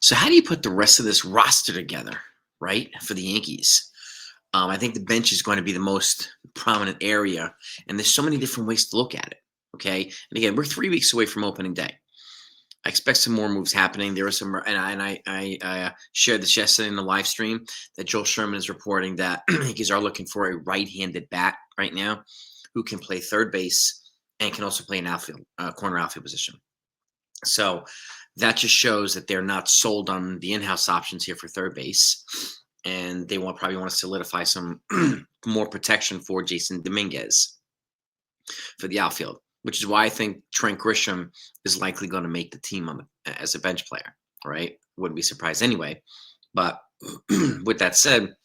So how do you put the rest of this roster together, right, for the Yankees? I think the bench is going to be the most prominent area, and there's so many different ways to look at it. Okay, and again, we're 3 weeks away from opening day. I expect some more moves happening. There are some, and I shared this yesterday in the live stream that Joel Sherman is reporting that Yankees are looking for a right-handed bat right now who can play third base and can also play an outfield, corner outfield position. So that just shows that they're not sold on the in-house options here for third base, and they probably want to solidify some more protection for Jason Dominguez for the outfield, which is why I think Trent Grisham is likely going to make the team as a bench player. Right? Wouldn't be surprised anyway. But with that said,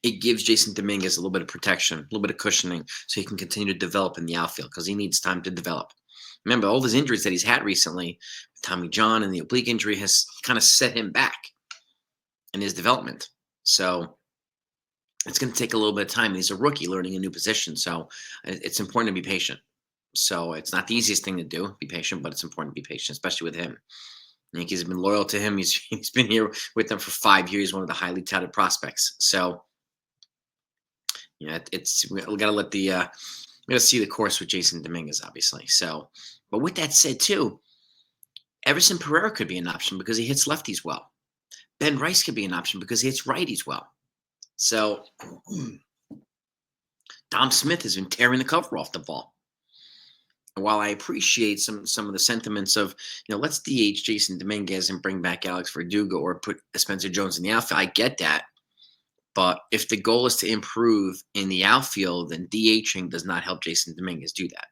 it gives Jason Dominguez a little bit of protection, a little bit of cushioning, so he can continue to develop in the outfield because he needs time to develop. Remember, all those injuries that he's had recently, Tommy John and the oblique injury, has kind of set him back in his development. So it's going to take a little bit of time. He's a rookie learning a new position, so it's important to be patient. So it's not the easiest thing to do, be patient, but it's important to be patient, especially with him. The Yankees have been loyal to him. He's been here with them for 5 years, one of the highly touted prospects. So we got to let we got to see the course with Jason Dominguez, obviously. So, but with that said, too, Everson Pereira could be an option because he hits lefties well. Ben Rice could be an option because he hits righties well. So, Dom Smith has been tearing the cover off the ball. And while I appreciate some of the sentiments of, let's DH Jason Dominguez and bring back Alex Verdugo or put Spencer Jones in the outfield, I get that. But if the goal is to improve in the outfield, then DHing does not help Jason Dominguez do that.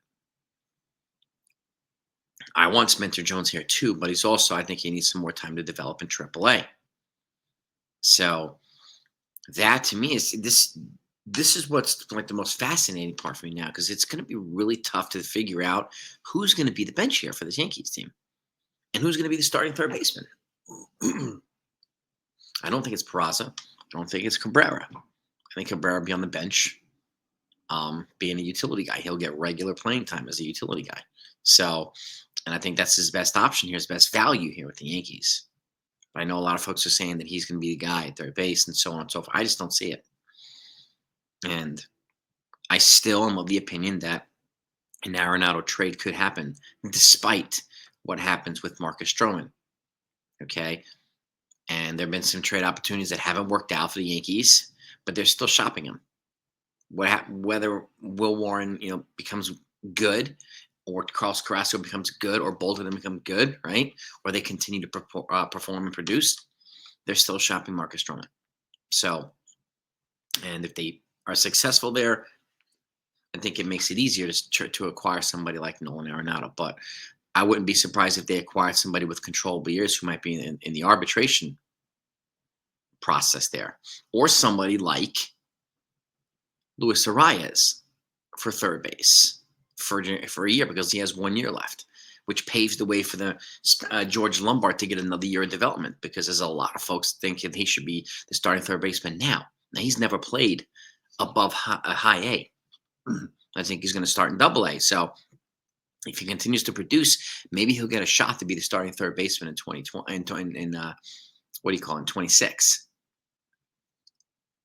I want Spencer Jones here too, but I think he needs some more time to develop in AAA. So that to me is this is what's like the most fascinating part for me now, because it's going to be really tough to figure out who's going to be the bench here for this Yankees team and who's going to be the starting third baseman. I don't think it's Peraza. I don't think it's Cabrera. I think Cabrera will be on the bench, being a utility guy. He'll get regular playing time as a utility guy. So, and I think that's his best option here, his best value here with the Yankees. But I know a lot of folks are saying that he's going to be the guy at third base and so on and so forth. I just don't see it. And I still am of the opinion that an Arenado trade could happen despite what happens with Marcus Stroman. Okay. And there have been some trade opportunities that haven't worked out for the Yankees, but they're still shopping him. Whether Will Warren, becomes good, or Carlos Carrasco becomes good, or both of them become good, right? Or they continue to perform and produce, they're still shopping Marcus Stroman. So, and if they are successful there, I think it makes it easier to acquire somebody like Nolan Arenado. But I wouldn't be surprised if they acquired somebody with controllable years who might be in the arbitration process there, or somebody like Luis Arias for third base for a year because he has 1 year left, which paves the way for the George Lombard to get another year of development, because there's a lot of folks thinking he should be the starting third baseman now. Now, he's never played above high A. I think he's going to start in Double A. So if he continues to produce, maybe he'll get a shot to be the starting third baseman in 2020. In 26.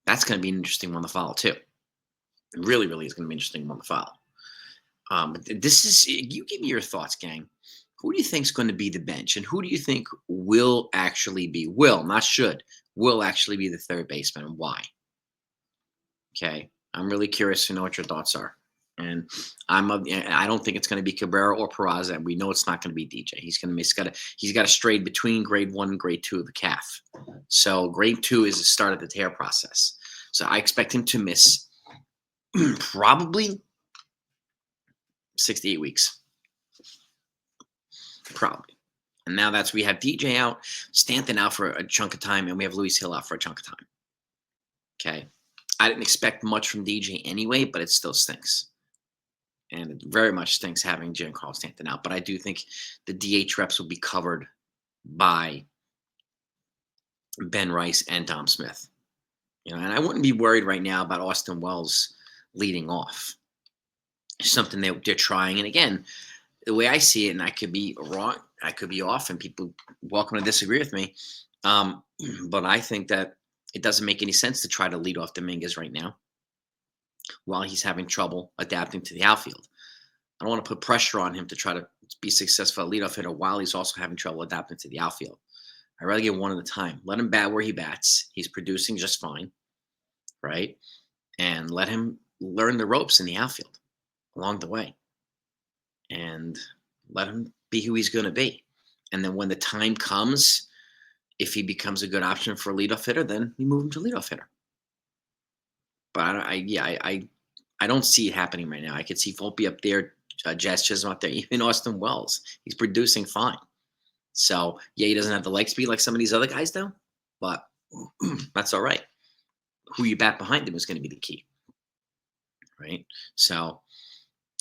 That's going to be an interesting one to follow too. It really, really is going to be an interesting one to follow. You give me your thoughts, gang. Who do you think is going to be the bench, and who do you think will actually be, will actually be the third baseman, and why? Okay, I'm really curious to know what your thoughts are. And I don't think it's going to be Cabrera or Peraza, and we know it's not going to be DJ. He's got to stray between grade 1 and grade 2 of the calf. So grade 2 is the start of the tear process. So I expect him to miss probably 6 to 8 weeks. Probably. And now we have DJ out, Stanton out for a chunk of time, and we have Luis Hill out for a chunk of time. Okay. I didn't expect much from DJ anyway, but it still stinks. And it very much stinks having Giancarlo Stanton out. But I do think the DH reps will be covered by Ben Rice and Dom Smith. And I wouldn't be worried right now about Austin Wells leading off. It's something they're trying. And again, the way I see it, and I could be wrong, I could be off, and people welcome to disagree with me. Um, but I think that it doesn't make any sense to try to lead off Dominguez right now while he's having trouble adapting to the outfield. I don't want to put pressure on him to try to be successful at leadoff hitter while he's also having trouble adapting to the outfield. I'd rather get one at a time. Let him bat where he bats. He's producing just fine, right? And let him learn the ropes in the outfield along the way. And let him be who he's going to be. And then when the time comes, if he becomes a good option for a leadoff hitter, then we move him to leadoff hitter. But I don't see it happening right now. I could see Volpe up there, Jazz Chisholm up there, even Austin Wells. He's producing fine. So yeah, he doesn't have the leg speed like some of these other guys do, but that's all right. Who you bat behind him is going to be the key, right? So,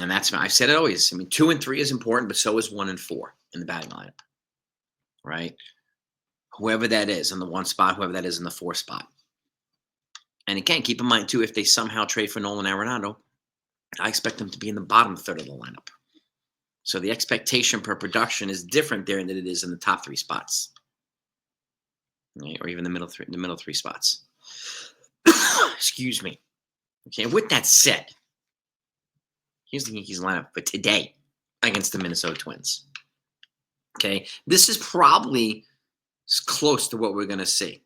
and that's I've said it always. I mean, 2 and 3 is important, but so is 1 and 4 in the batting lineup, right? Whoever that is in the 1 spot, whoever that is in the 4 spot. And again, keep in mind too, if they somehow trade for Nolan Arenado, I expect them to be in the bottom third of the lineup. So the expectation per production is different there than it is in the top 3 spots, right? Or even the middle 3 spots. Excuse me. Okay. And with that said, here's the Yankees lineup for today against the Minnesota Twins. Okay, this is probably close to what we're going to see.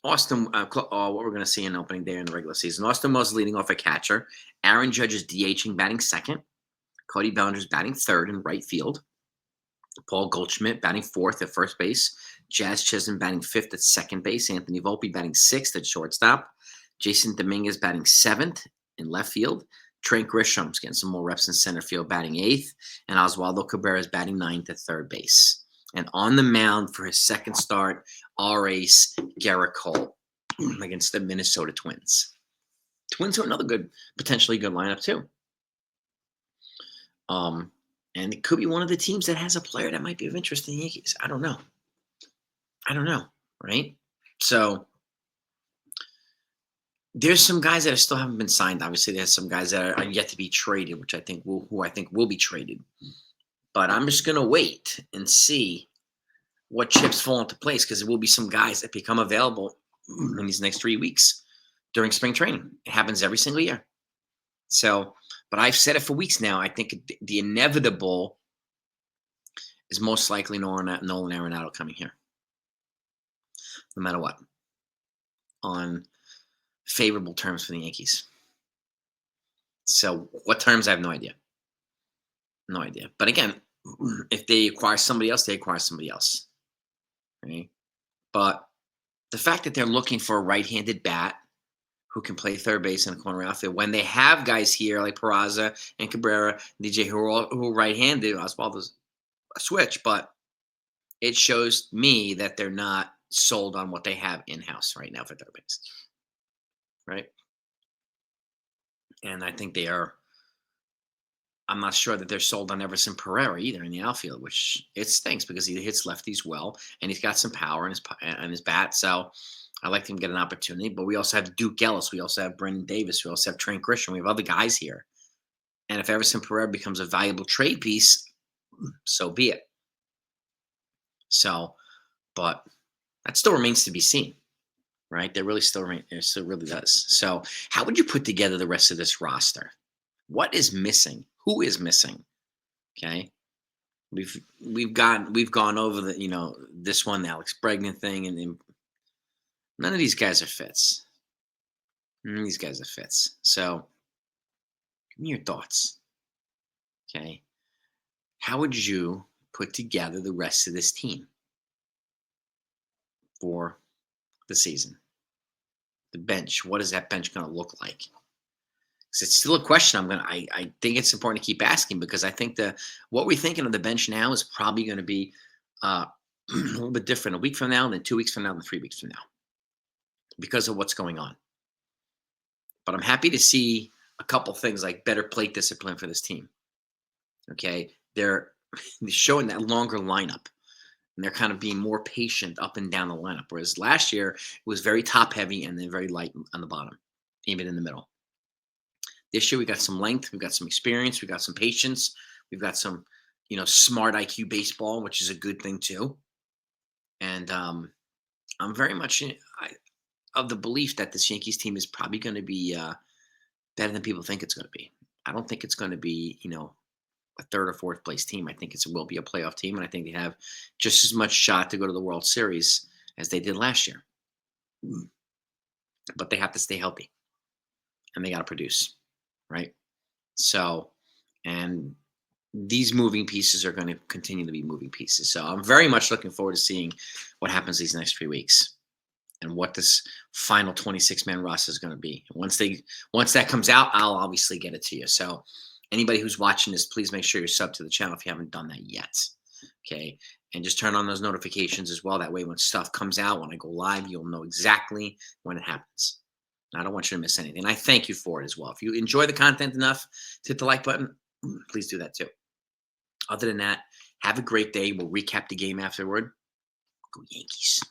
What we're going to see in opening day in the regular season. Austin Wells leading off a catcher. Aaron Judge is DHing, batting second. Cody Bellinger's batting third in right field. Paul Goldschmidt batting fourth at first base. Jazz Chisholm batting fifth at second base. Anthony Volpe batting sixth at shortstop. Jason Dominguez batting seventh in left field. Trent Grisham's getting some more reps in center field, batting eighth. And Oswaldo Cabrera is batting ninth at third base. And on the mound for his second start, our ace, Garrett Cole, against the Minnesota Twins. Twins are another potentially good lineup too. And it could be one of the teams that has a player that might be of interest in the Yankees. I don't know, right? So there's some guys that still haven't been signed. Obviously, there's some guys that are yet to be traded, which I think will be traded. But I'm just gonna wait and see what chips fall into place, because there will be some guys that become available in these next 3 weeks during spring training. It happens every single year. So, but I've said it for weeks now. I think the inevitable is most likely Nolan Arenado coming here, no matter what, on favorable terms for the Yankees. So what terms, I have no idea. No idea. But again, if they acquire somebody else, they acquire somebody else. Right? But the fact that they're looking for a right-handed bat who can play third base and corner outfield, when they have guys here like Peraza and Cabrera, DJ, who are right-handed, Oswaldo's a switch, but it shows me that they're not sold on what they have in-house right now for third base. Right? And I think they are. I'm not sure that they're sold on Everson Pereira either in the outfield, which it stinks because he hits lefties well and he's got some power in his bat. So I like him to get an opportunity. But we also have Duke Ellis. We also have Brendan Davis. We also have Trent Grisham. We have other guys here. And if Everson Pereira becomes a valuable trade piece, so be it. So, but that still remains to be seen, right? There still really does. So how would you put together the rest of this roster? What is missing? Who is missing? Okay. We've gone over this one, the Alex Bregman thing, and none of these guys are fits. None of these guys are fits. So give me your thoughts. Okay. How would you put together the rest of this team for the season? The bench. What is that bench going to look like? It's still a question I think it's important to keep asking, because I think what we're thinking of the bench now is probably going to be a little bit different a week from now, than 2 weeks from now, than 3 weeks from now, because of what's going on. But I'm happy to see a couple things like better plate discipline for this team. Okay. They're showing that longer lineup, and they're kind of being more patient up and down the lineup. Whereas last year it was very top heavy and then very light on the bottom, even in the middle. This year we got some length, we've got some experience, we've got some patience, we've got some smart IQ baseball, which is a good thing too. And I'm very much of the belief that this Yankees team is probably going to be better than people think it's going to be. I don't think it's going to be, a third or fourth place team. I think it will be a playoff team, and I think they have just as much shot to go to the World Series as they did last year. But they have to stay healthy, and they got to produce, right? So, and these moving pieces are going to continue to be moving pieces. So I'm very much looking forward to seeing what happens these next 3 weeks and what this final 26-man roster is going to be. Once that comes out, I'll obviously get it to you. So anybody who's watching this, please make sure you're sub to the channel if you haven't done that yet. Okay. And just turn on those notifications as well. That way, when stuff comes out, when I go live, you'll know exactly when it happens. I don't want you to miss anything. I thank you for it as well. If you enjoy the content enough to hit the like button, please do that too. Other than that, have a great day. We'll recap the game afterward. Go Yankees.